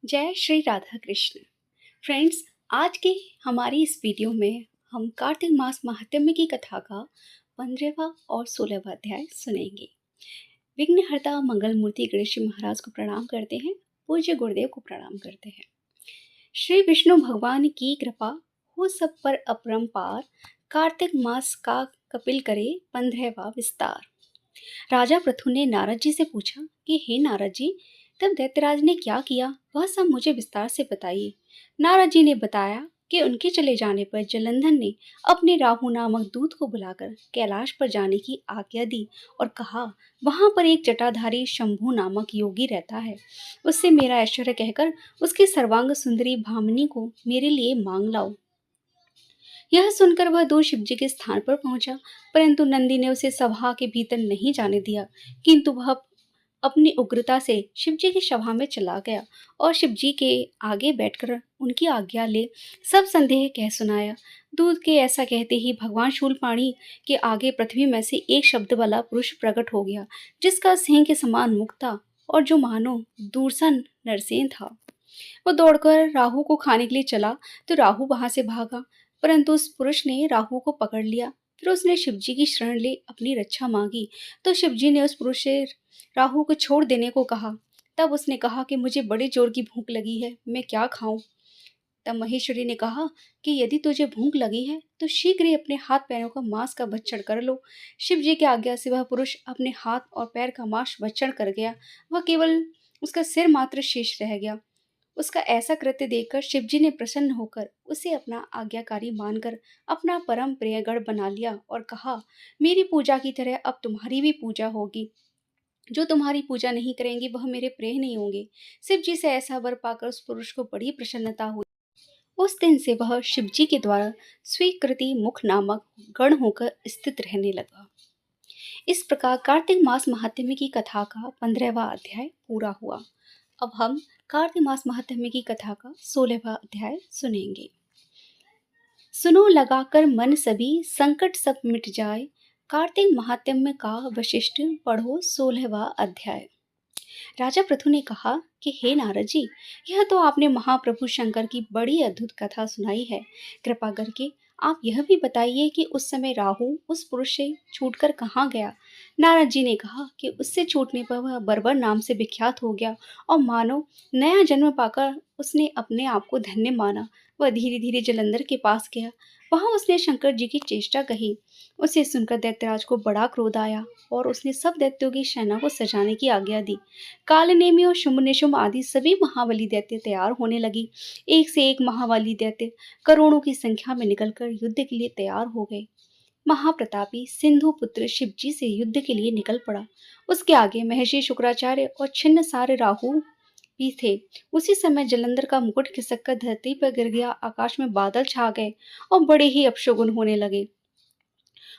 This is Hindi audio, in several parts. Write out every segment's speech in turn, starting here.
जय श्री राधा कृष्ण। फ्रेंड्स, आज की हमारी इस वीडियो में हम कार्तिक मास महात्म्य की कथा का 15वां और 16वां अध्याय सुनेंगे। विघ्नहर्ता मंगल मूर्ति गणेश जी महाराज को प्रणाम करते हैं, पूज्य गुरुदेव को प्रणाम करते हैं। श्री विष्णु भगवान की कृपा हो सब पर अपरंपार, कार्तिक मास का कपिल करे 15वां विस्तार। राजा पृथु ने नारद जी से पूछा कि हे नारद जी, तब दैत्यराज ने क्या किया, वह सब मुझे विस्तार से बताइए। नारद जी ने बताया कि उनके चले जाने पर जलंधर ने अपने राहु नामक दूत को बुलाकर कैलाश पर जाने की आज्ञा दी और कहा, वहां पर एक जटाधारी शंभु नामक योगी रहता है, उससे मेरा ऐश्वर्य कहकर उसकी सर्वांग सुंदरी भामिनी को मेरे लिए मांग लाओ। यह सुनकर वह दूर शिवजी के स्थान पर पहुंचा, परंतु नंदी ने उसे सभा के भीतर नहीं जाने दिया, किंतु वह अपनी उग्रता से शिवजी की सभा में चला गया और शिवजी के आगे बैठकर उनकी आज्ञा ले सब संदेह कह सुनाया। दूध के ऐसा कहते ही भगवान शूलपाणी के आगे पृथ्वी में से एक शब्द वाला पुरुष प्रकट हो गया, जिसका सिंह के समान मुख था और जो मानो दूरसन नरसेन था। वो दौड़कर राहु को खाने के लिए चला तो राहु वहां से भागा, परंतु उस पुरुष ने राहु को पकड़ लिया। फिर उसने शिवजी की शरण ले अपनी रक्षा मांगी तो शिवजी ने उस पुरुष से राहु को छोड़ देने को कहा। तब उसने कहा कि मुझे बड़े जोर की भूख लगी है, मैं क्या खाऊं। तब महेश्वरी ने कहा कि यदि तुझे भूख लगी है तो शीघ्र ही अपने हाथ पैरों का मांस का भक्षण कर लो। शिव जी की आज्ञा से वह पुरुष अपने हाथ और पैर का मांस भक्षण कर गया। वह केवल उसका सिर मात्र शेष रह गया। उसका ऐसा कृत्य देखकर शिवजी ने प्रसन्न होकर उसे अपना आज्ञाकारी मानकर अपना परम प्रिय गढ़ बना लिया और कहा, मेरी पूजा की तरह अब तुम्हारी भी पूजा होगी। जो तुम्हारी पूजा नहीं करेंगे वह मेरे प्रिय नहीं होंगे। शिव जी से ऐसा वर पाकर उस पुरुष को बड़ी प्रसन्नता हुई। उस दिन से वह शिवजी के द्वारा स्वीकृति मुख नामक गण होकर स्थित रहने लगा। इस प्रकार कार्तिक मास महात्म्य की कथा का 15वां अध्याय पूरा हुआ। अब हम कार्तिक मास महात्म्य की कथा का 16वां अध्याय सुनेंगे। सुनो लगाकर मन सभी, संकट सब मिट जाए, कार्तिक महात्म्य का वशिष्ठ पढ़ो 16वां अध्याय। राजा पृथु ने कहा कि हे नारद जी, यह तो आपने महाप्रभु शंकर की बड़ी अद्भुत कथा सुनाई है। कृपा करके आप यह भी बताइए कि उस समय राहु उस पुरुष से छूटकर कहाँ गया। नारद जी ने कहा कि उससे छूटने पर वह बर्बर नाम से विख्यात हो गया और मानो नया जन्म पाकर उसने अपने आप को धन्य माना। वह धीरे धीरे जलंधर के पास गया। वहां उसने शंकर जी की चेष्टा कही। उसे सुनकर दैत्यराज को बड़ा क्रोध आया और उसने सब दैत्यों की सेना को सजाने की आज्ञा दी। कालनेमी और शुंभ निशुंभ आदि सभी महाबली दैत्य तैयार होने लगी। एक से एक महाबली दैत्य करोड़ों की संख्या में निकलकर युद्ध के लिए तैयार हो गए। महाप्रतापी सिंधु पुत्र शिवजी से युद्ध के लिए निकल पड़ा। उसके आगे महर्षि शुक्राचार्य और छिन्न सारे राहु भी थे। उसी समय जलंधर का मुकुट खिसक कर धरती पर गिर गया। आकाश में बादल छा गए और बड़े ही अपशगुन होने लगे।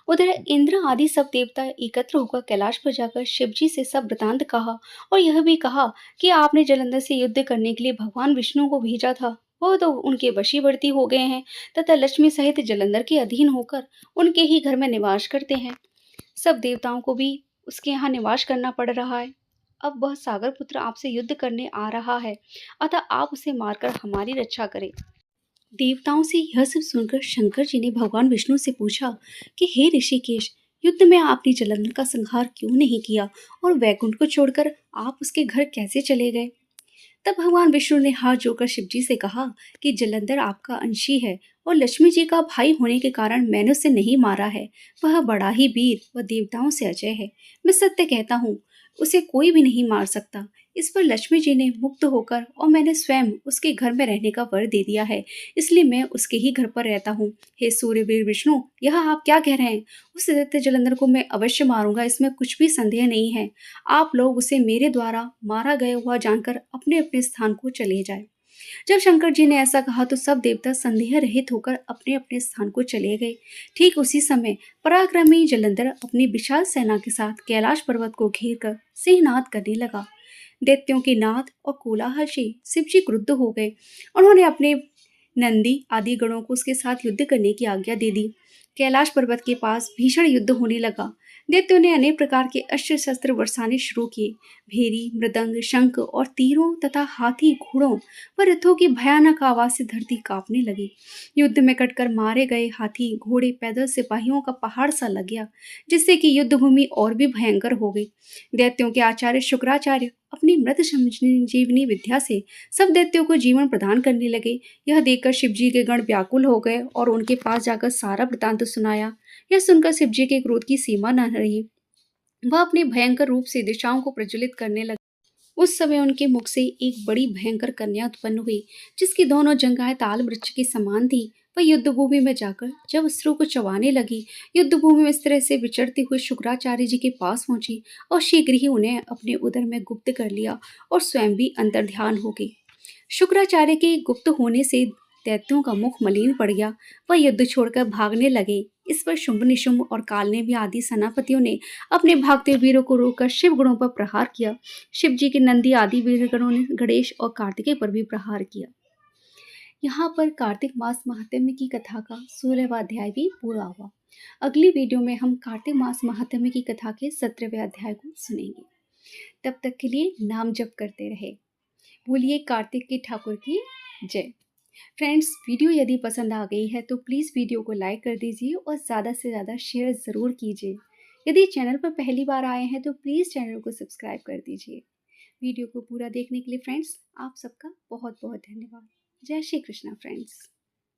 उधर इंद्र आदि सब देवता एकत्र होकर कैलाश पर जाकर शिवजी से सब वृतांत कहा और यह भी कहा कि आपने जलंधर से युद्ध करने के लिए भगवान विष्णु को भेजा था, वो तो उनके वशीवर्ती हो गए हैं तथा लक्ष्मी सहित जलंधर के अधीन होकर उनके ही घर में निवास करते हैं। सब देवताओं को भी उसके यहाँ निवास करना पड़ रहा है। अब वह सागर पुत्र आपसे युद्ध करने आ रहा है, अतः आप उसे मारकर हमारी रक्षा करें। देवताओं से यह सब सुनकर शंकर जी ने भगवान विष्णु से पूछा कि हे ऋषिकेश, युद्ध में आपने जलंधर का संहार क्यों नहीं किया और वैकुंठ को छोड़कर आप उसके घर कैसे चले गए। तब भगवान विष्णु ने हाथ जोड़कर शिवजी से कहा कि जलंधर आपका अंशी है और लक्ष्मी जी का भाई होने के कारण मैंने उसे नहीं मारा है। वह बड़ा ही वीर व देवताओं से अजय है। मैं सत्य कहता हूँ, उसे कोई भी नहीं मार सकता। इस पर लक्ष्मी जी ने मुक्त होकर और मैंने स्वयं उसके घर में रहने का वर दे दिया है, इसलिए मैं उसके ही घर पर रहता हूँ। हे सूर्यवीर विष्णु, यह आप क्या कह रहे हैं। उस दैत्य जलंधर को मैं अवश्य मारूंगा, इसमें कुछ भी संदेह नहीं है। आप लोग उसे मेरे द्वारा मारा गया हुआ जानकर अपने अपने स्थान को चले जाए। जब शंकर जी ने ऐसा कहा तो सब देवता संदेह रहित होकर अपने अपने स्थान को चले गए। ठीक उसी समय पराक्रमी जलंधर अपनी विशाल सेना के साथ कैलाश पर्वत को घेर कर सिंहनाद करने लगा। दैत्यों के नाद और कोलाहल से शिवजी क्रुद्ध हो गए। उन्होंने अपने नंदी आदि गणों को उसके साथ युद्ध करने की आज्ञा दे दी। कैलाश पर्वत के पास भीषण युद्ध होने लगा। दैत्यों ने अनेक प्रकार के अस्त्र शस्त्र बरसाने शुरू किए। भेरी, मृदंग, शंख और तीरों तथा हाथी, घोड़ों व रथों की भयानक आवाज से धरती कांपने लगी। युद्ध में कटकर मारे गए हाथी, घोड़े, पैदल सिपाहियों का पहाड़ सा लग गया, जिससे कि युद्ध भूमि और भी भयंकर हो गई। दैत्यों के आचार्य शुक्राचार्य अपनी मृत संजीवनी विद्या से सब दैत्यों को जीवन प्रदान करने लगे। यह देखकर शिवजी के गण व्याकुल हो गए और उनके पास जाकर सारा वृतांत सुनाया। यह सुनकर शिवजी के क्रोध की सीमा न रही। वह अपने भयंकर रूप से दिशाओं को प्रज्वलित करने लगे। उस समय उनके मुख से एक बड़ी भयंकर कन्या उत्पन्न हुई, जिसकी दोनों जंघाएं ताल वृक्ष के समान थी। वह युद्ध भूमि में जाकर जब अस्त्रों को चबाने लगी, युद्ध भूमि में इस तरह से विचरते हुए शुक्राचार्य जी के पास पहुंची और शीघ्र ही उन्हें अपने उदर में गुप्त कर लिया और स्वयं भी अंतर्ध्यान हो गई। शुक्राचार्य के गुप्त होने से दैत्यों का मुख मलिन पड़ गया। वह युद्ध छोड़कर भागने लगे। इस पर शुंभ निशुंभ और कालनेमी आदि सेनापतियों ने अपने भागते वीरों को रोककर शिव गणों पर प्रहार किया। शिव जी के नंदी आदि वीर गणों ने गणेश और कार्तिकेय पर भी प्रहार किया। यहाँ पर कार्तिक मास महात्म्य की कथा का 16वां अध्याय भी पूरा हुआ। अगली वीडियो में हम कार्तिक मास महात्म्य की कथा के 17वें अध्याय को सुनेंगे। तब तक के लिए नाम जप करते रहे। बोलिए कार्तिक के ठाकुर की जय। फ्रेंड्स, वीडियो यदि पसंद आ गई है तो प्लीज़ वीडियो को लाइक कर दीजिए और ज़्यादा से ज़्यादा शेयर ज़रूर कीजिए। यदि चैनल पर पहली बार आए हैं तो प्लीज़ चैनल को सब्सक्राइब कर दीजिए। वीडियो को पूरा देखने के लिए फ्रेंड्स, आप सबका बहुत बहुत धन्यवाद। जय श्री कृष्णा फ्रेंड्स।